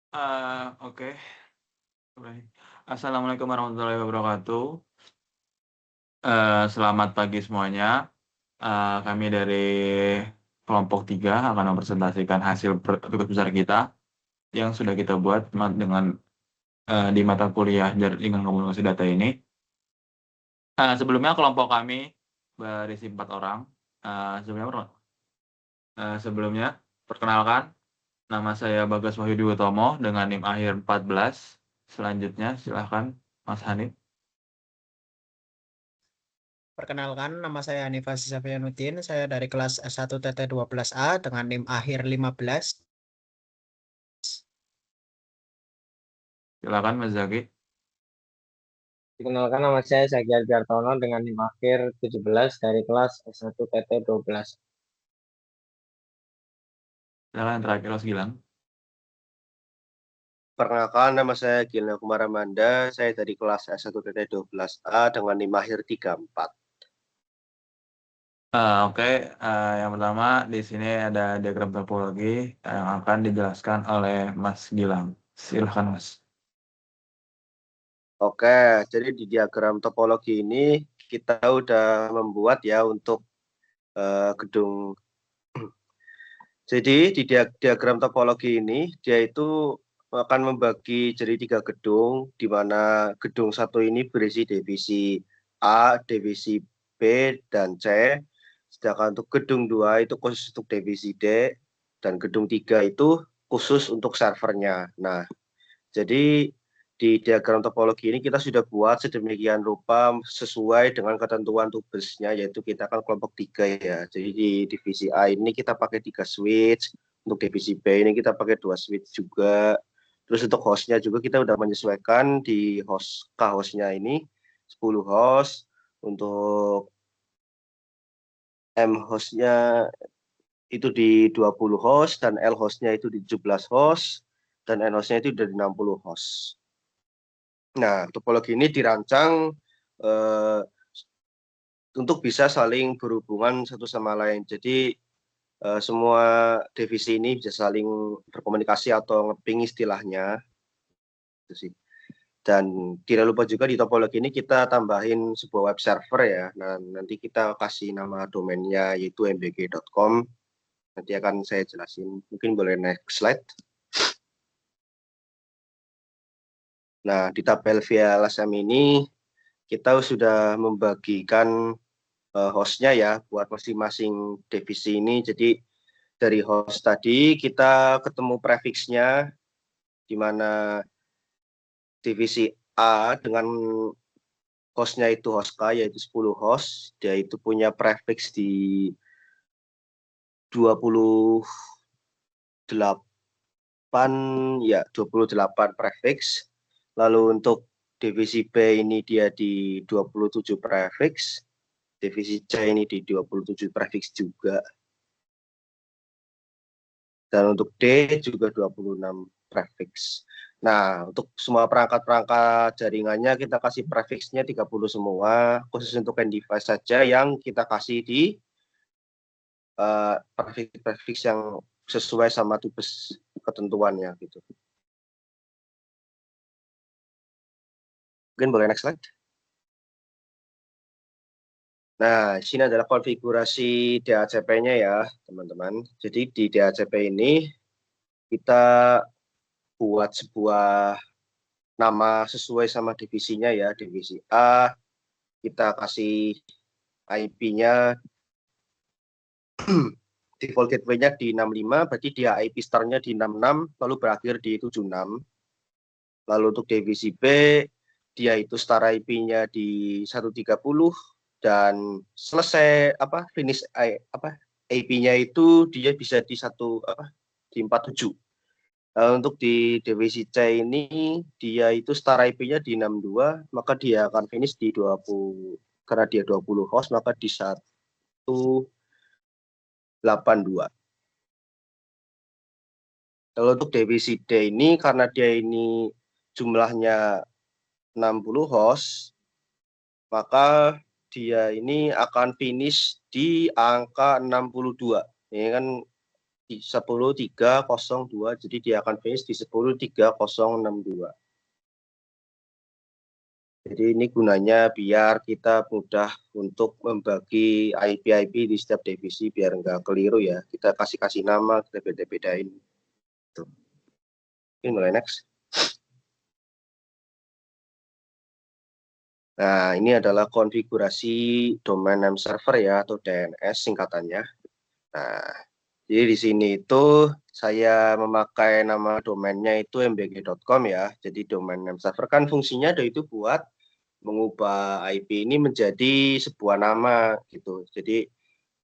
Oke. Assalamualaikum warahmatullahi wabarakatuh. Selamat pagi semuanya. Kami dari kelompok 3 akan mempresentasikan hasil tugas besar kita yang sudah kita buat dengan di mata kuliah Jaringan Komunikasi Data ini. Sebelumnya kelompok kami berisi 4 orang. Sebelumnya perkenalkan, nama saya Bagas Wahyudi Utomo dengan NIM akhir 14. Selanjutnya silahkan Mas Hanif. Perkenalkan, nama saya Hanifah Safiyaanuddin. Saya dari kelas S1 TT12A dengan NIM akhir 15. Silakan Mas Zaki. Dikenalkan nama saya Zaki Albertono dengan NIM akhir 17 dari kelas S1 TT12. Silakan yang terakhir Mas Gilang. Perkenalkan, nama saya Gilna Kumaramanda. Saya dari kelas S1 TT12A dengan NIM akhir 34. Oke, yang pertama di sini ada diagram topologi yang akan dijelaskan oleh Mas Gilang. Silakan Mas. Oke, jadi di diagram topologi ini kita udah membuat ya untuk gedung. Jadi di diagram topologi ini dia itu akan membagi jadi 3 gedung, di mana gedung 1 ini berisi divisi A, divisi B, dan C. Sedangkan untuk gedung 2 itu khusus untuk divisi D, dan gedung 3 itu khusus untuk servernya. Nah, jadi di diagram topologi ini kita sudah buat sedemikian rupa sesuai dengan ketentuan tubesnya, yaitu kita kan kelompok 3 ya. Jadi di divisi A ini kita pakai 3 switch, untuk divisi B ini kita pakai 2 switch juga. Terus untuk hostnya juga kita udah menyesuaikan di hostnya ini 10 host, untuk M hostnya itu di 20 host, dan L hostnya itu di 17 host, dan N hostnya itu dari 60 host. Nah, topologi ini dirancang untuk bisa saling berhubungan satu sama lain. Jadi semua divisi ini bisa saling berkomunikasi atau ngeping istilahnya. Itu sih. Dan tidak lupa juga di topologi ini kita tambahin sebuah web server ya. Nah, nanti kita kasih nama domainnya yaitu mbg.com. Nanti akan saya jelasin. Mungkin boleh next slide. Nah, di tabel VLSM ini kita sudah membagikan hostnya ya buat masing-masing divisi ini. Jadi dari host tadi kita ketemu prefixnya, di mana divisi A dengan hostnya itu host K, yaitu 10 host. Dia itu punya prefix di 28 ya, 28 prefix. Lalu untuk divisi B ini dia di 27 prefix. Divisi C ini di 27 prefix juga. Dan untuk D juga 26 prefix. Nah, untuk semua perangkat-perangkat jaringannya kita kasih prefixnya 30 semua, khusus untuk end device saja yang kita kasih di prefix yang sesuai sama tubes ketentuannya gitu. Mungkin boleh next slide. Nah, sini adalah konfigurasi DHCP-nya ya, teman-teman. Jadi di DHCP ini kita buat sebuah nama sesuai sama divisinya ya. Divisi A, kita kasih IP-nya default gateway-nya di 65, berarti dia IP star-nya di 66, lalu berakhir di 76. Lalu untuk divisi B, dia itu star IP-nya di 130, dan selesai finish IP-nya itu dia bisa di 47. Untuk di divisi C ini dia itu star IP-nya di 62, maka dia akan finish di 20, karena dia 20 host maka di 182. Kalau untuk divisi D ini karena dia ini jumlahnya 60 host, maka dia ini akan finish di angka 62. Ini kan di 10.302, jadi dia akan finish di 10.3062. Jadi ini gunanya biar kita mudah untuk membagi IP di setiap divisi biar nggak keliru ya. Kita kasih nama, kita beda-bedain. Ini mulai next. Nah, ini adalah konfigurasi domain name server ya, atau DNS singkatannya. Nah, jadi di sini itu saya memakai nama domainnya itu mbg.com ya. Jadi domain name server kan fungsinya ada itu buat mengubah IP ini menjadi sebuah nama gitu. Jadi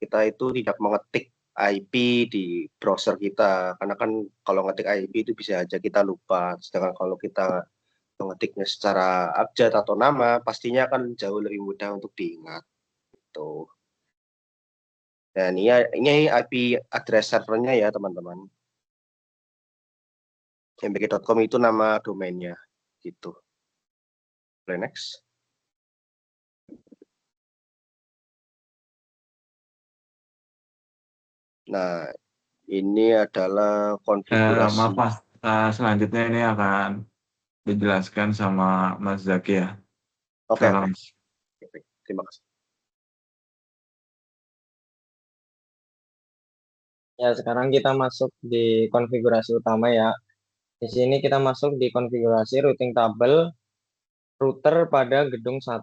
kita itu tidak mengetik IP di browser kita, karena kan kalau ngetik IP itu bisa aja kita lupa. Sedangkan kalau kita mengetiknya secara abjad atau nama, pastinya akan jauh lebih mudah untuk diingat. Gitu. Dan ini IP address servernya ya teman-teman. mbg.com itu nama domainnya. Gitu. Play next. Nah, ini adalah konfigurasi. Maaf Mas, selanjutnya ini akan dijelaskan sama Mas Zaki ya. Oke, Silakan, Mas. terima kasih. Ya, sekarang kita masuk di konfigurasi utama ya. Di sini kita masuk di konfigurasi routing tabel router pada gedung 1.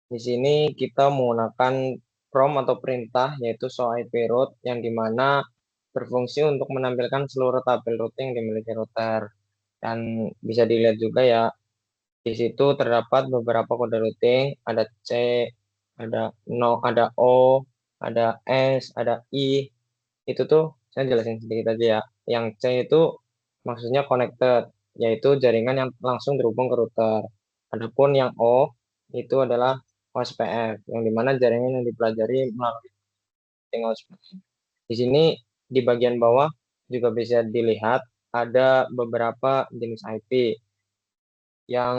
Di sini kita menggunakan prompt atau perintah yaitu show IP route yang dimana berfungsi untuk menampilkan seluruh tabel routing yang dimiliki router. Dan bisa dilihat juga ya, di situ terdapat beberapa kode routing, ada C, ada no, ada O, ada S, ada I. Itu tuh saya jelasin sedikit aja ya. Yang C itu maksudnya connected, yaitu jaringan yang langsung terhubung ke router. Adapun yang O itu adalah OSPF, yang dimana jaringan yang dipelajari melalui OSPF. Di sini di bagian bawah juga bisa dilihat ada beberapa jenis IP yang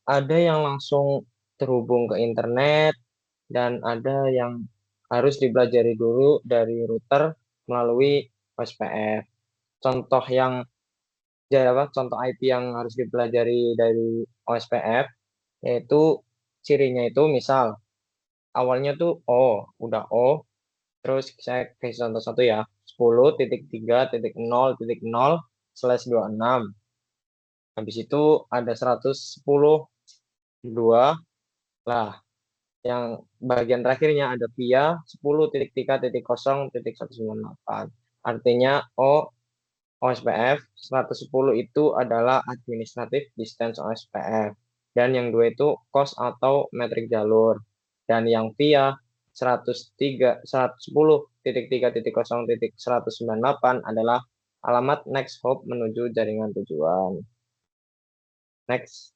ada yang langsung terhubung ke internet dan ada yang harus dipelajari dulu dari router melalui OSPF. Contoh yang contoh IP yang harus dipelajari dari OSPF yaitu cirinya itu misal awalnya tuh O, udah O, terus saya kasih contoh satu ya, 10.3.0.0/26. Habis itu ada 110.2. Lah, yang bagian terakhirnya ada via 10.3.0.198. Artinya OSPF 110 itu adalah administrative distance OSPF. Dan yang dua itu cost atau metrik jalur. Dan yang via 110.3.0.198 adalah alamat next hop menuju jaringan tujuan. Next.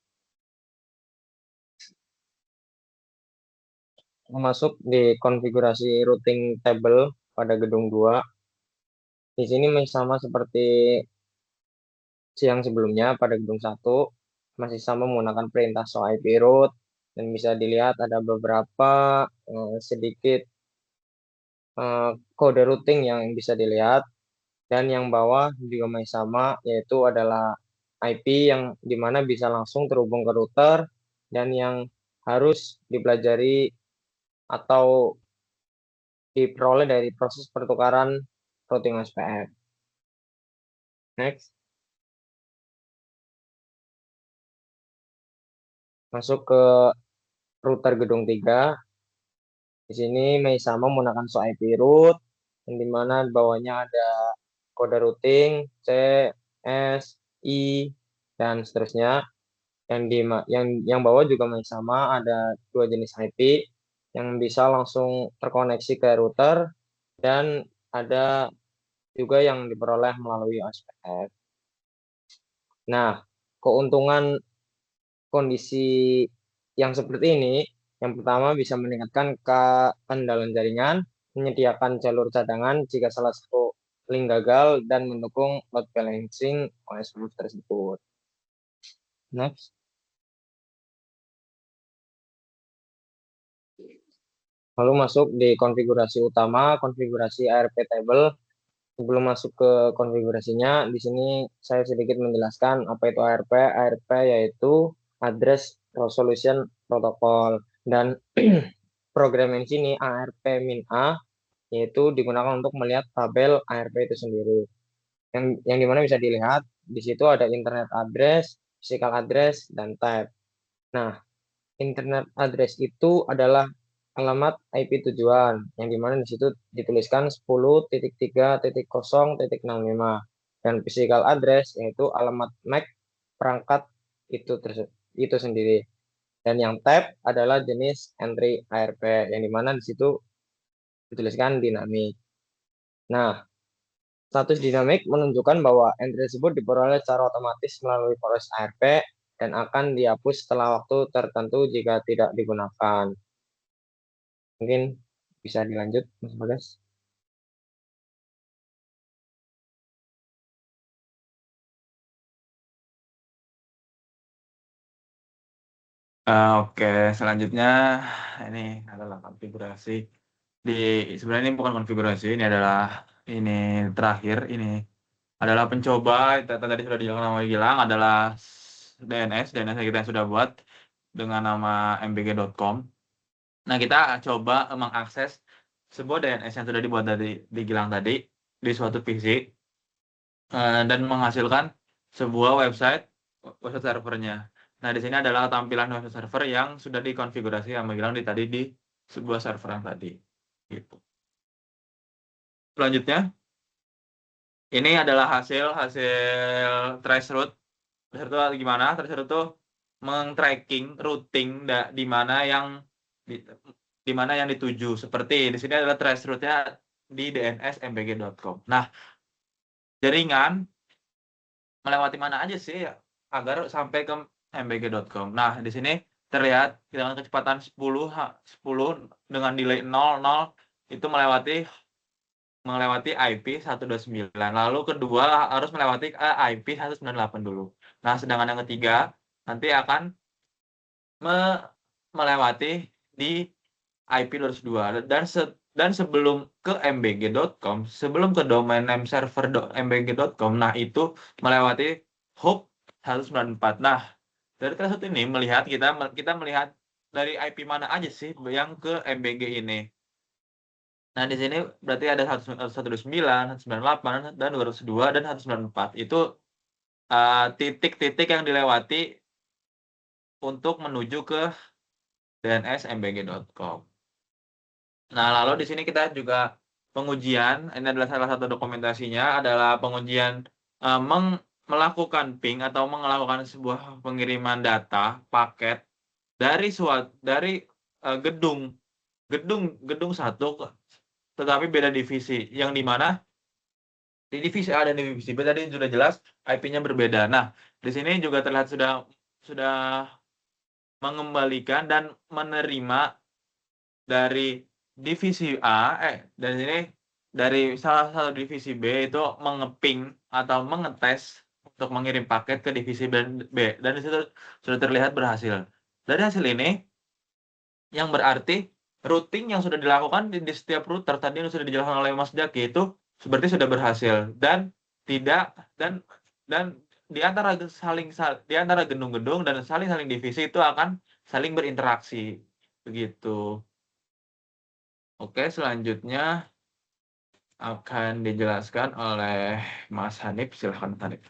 Masuk di konfigurasi routing table pada gedung 2. Di sini sama seperti siang sebelumnya pada gedung 1, masih sama menggunakan perintah show IP route, dan bisa dilihat ada beberapa sedikit kode routing yang bisa dilihat, dan yang bawah juga masih sama, yaitu adalah IP yang dimana bisa langsung terhubung ke router dan yang harus dipelajari atau diperoleh dari proses pertukaran routing OSPF. Next. Masuk ke router gedung 3. Di sini sama menggunakan show IP route, yang dimana bawahnya ada kode routing C, S, I, dan seterusnya. Yang bawah juga sama ada dua jenis IP yang bisa langsung terkoneksi ke router dan ada juga yang diperoleh melalui OSPF. Nah, keuntungan kondisi yang seperti ini, yang pertama bisa meningkatkan keandalan jaringan, menyediakan jalur cadangan jika salah satu link gagal, dan mendukung load balancing OSPF tersebut. Next. Lalu masuk di konfigurasi utama, konfigurasi ARP table. Sebelum masuk ke konfigurasinya, di sini saya sedikit menjelaskan apa itu ARP. ARP yaitu Address Resolution Protocol, dan program yang di sini ARP-A yaitu digunakan untuk melihat tabel ARP itu sendiri. Yang dimana bisa dilihat di situ ada internet address, physical address, dan tab. Nah, internet address itu adalah alamat IP tujuan, yang dimana di situ dituliskan 10.3.0.65, dan physical address yaitu alamat MAC perangkat itu sendiri. Dan yang tab adalah jenis entry ARP, yang dimana di situ dituliskan dinamik. Nah, status dinamik menunjukkan bahwa entry tersebut diperoleh secara otomatis melalui proses ARP dan akan dihapus setelah waktu tertentu jika tidak digunakan. Mungkin bisa dilanjut, Mas Bagas. Oke, selanjutnya ini adalah konfigurasi sebenarnya ini bukan konfigurasi, ini adalah terakhir ini adalah pencoba. Tadi sudah dijelaskan sama Gilang, adalah DNS yang kita sudah buat dengan nama mbg.com. Nah, kita coba mengakses sebuah DNS yang sudah dibuat di Gilang tadi di suatu PC dan menghasilkan sebuah website servernya. Nah, di sini adalah tampilan website server yang sudah dikonfigurasi sama Gilang tadi di sebuah server yang tadi. Gitu. Selanjutnya, ini adalah hasil traceroute. Traceroute gimana? Traceroute itu meng-tracking routing di mana yang dituju. Seperti di sini adalah traceroute-nya di DNS mbg.com. Nah, jaringan melewati mana aja sih agar sampai ke mbg.com. Nah, di sini terlihat dengan kecepatan 10 dengan delay 00 itu melewati IP 129. Lalu kedua harus melewati IP 198 dulu. Nah, sedangkan yang ketiga nanti akan melewati di IP 202 dan sebelum ke mbg.com, sebelum ke domain name server mbg.com, nah itu melewati hop 194. Nah, dari tersebut ini kita melihat dari IP mana aja sih yang ke mbg ini. Nah, di sini berarti ada 129, 198, dan 202 dan 194. Itu titik-titik yang dilewati untuk menuju ke DNS mbg.com. Nah, lalu di sini kita juga pengujian, ini adalah salah satu dokumentasinya, adalah pengujian melakukan ping atau melakukan sebuah pengiriman data paket dari gedung satu, tetapi beda divisi, yang dimana di divisi A dan divisi B tadi sudah jelas IP-nya berbeda. Nah, di sini juga terlihat sudah mengembalikan dan menerima dari divisi A, dari sini dari salah satu divisi B itu mengeping atau mengetes untuk mengirim paket ke divisi B, dan di situ sudah terlihat berhasil. Dari hasil ini yang berarti routing yang sudah dilakukan di setiap router tadi yang sudah dijelaskan oleh Mas Jaki itu seperti sudah berhasil, dan tidak dan di antara gedung-gedung dan saling divisi itu akan saling berinteraksi begitu. Oke, selanjutnya akan dijelaskan oleh Mas Hanif. Silahkan, Hanif.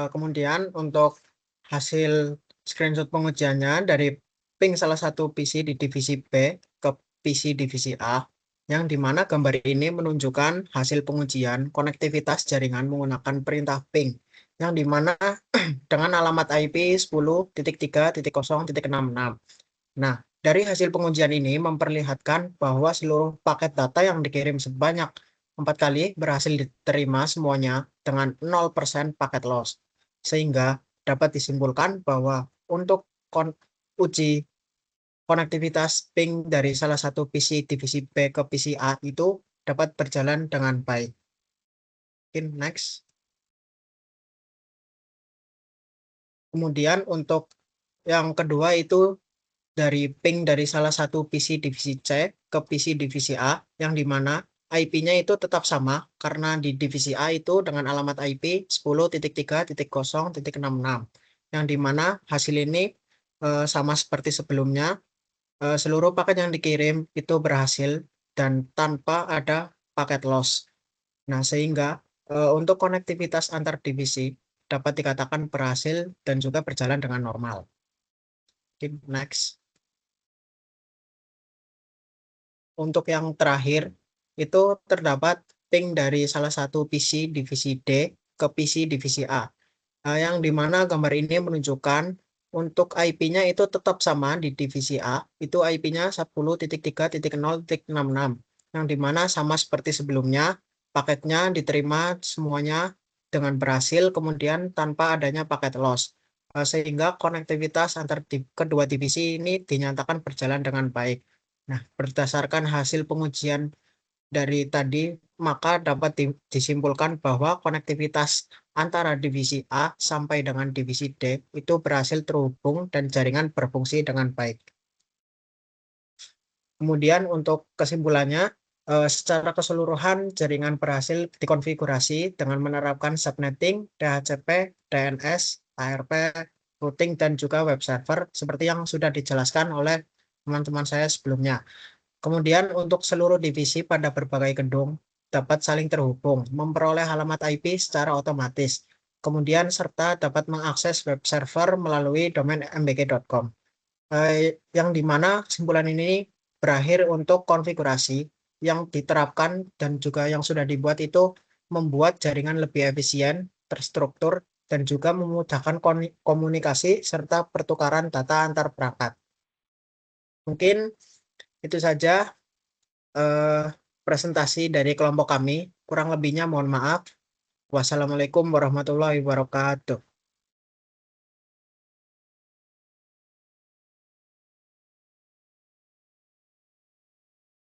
Kemudian untuk hasil screenshot pengujiannya dari ping salah satu PC di divisi B ke PC divisi A, yang dimana gambar ini menunjukkan hasil pengujian konektivitas jaringan menggunakan perintah ping, yang dimana dengan alamat IP 10.3.0.66. Nah, dari hasil pengujian ini memperlihatkan bahwa seluruh paket data yang dikirim sebanyak 4 kali berhasil diterima semuanya dengan 0% paket loss. Sehingga dapat disimpulkan bahwa untuk uji konektivitas ping dari salah satu PC divisi B ke PC A itu dapat berjalan dengan baik. Mungkin next. Kemudian untuk yang kedua itu dari ping dari salah satu PC divisi C ke PC divisi A, yang dimana IP-nya itu tetap sama karena di divisi A itu dengan alamat IP 10.3.0.66, yang dimana hasil ini sama seperti sebelumnya. Seluruh paket yang dikirim itu berhasil dan tanpa ada paket loss. Nah, sehingga untuk konektivitas antar divisi dapat dikatakan berhasil dan juga berjalan dengan normal. Oke, next. Untuk yang terakhir, itu terdapat ping dari salah satu PC divisi D ke PC divisi A. Yang dimana gambar ini menunjukkan untuk IP-nya itu tetap sama di divisi A, itu IP-nya 10.3.0.66, yang dimana sama seperti sebelumnya, paketnya diterima semuanya dengan berhasil, kemudian tanpa adanya paket loss. Sehingga konektivitas antar kedua divisi ini dinyatakan berjalan dengan baik. Nah, berdasarkan hasil pengujian dari tadi, maka dapat disimpulkan bahwa konektivitas antara divisi A sampai dengan divisi D itu berhasil terhubung dan jaringan berfungsi dengan baik. Kemudian untuk kesimpulannya, secara keseluruhan jaringan berhasil dikonfigurasi dengan menerapkan subnetting, DHCP, DNS, ARP, routing, dan juga web server seperti yang sudah dijelaskan oleh teman-teman saya sebelumnya. Kemudian untuk seluruh divisi pada berbagai gedung dapat saling terhubung, memperoleh alamat IP secara otomatis, kemudian serta dapat mengakses web server melalui domain mbg.com. Yang dimana kesimpulan ini berakhir untuk konfigurasi yang diterapkan dan juga yang sudah dibuat itu membuat jaringan lebih efisien, terstruktur, dan juga memudahkan komunikasi serta pertukaran data antar perangkat. Mungkin itu saja presentasi dari kelompok kami. Kurang lebihnya mohon maaf. Wassalamualaikum warahmatullahi wabarakatuh.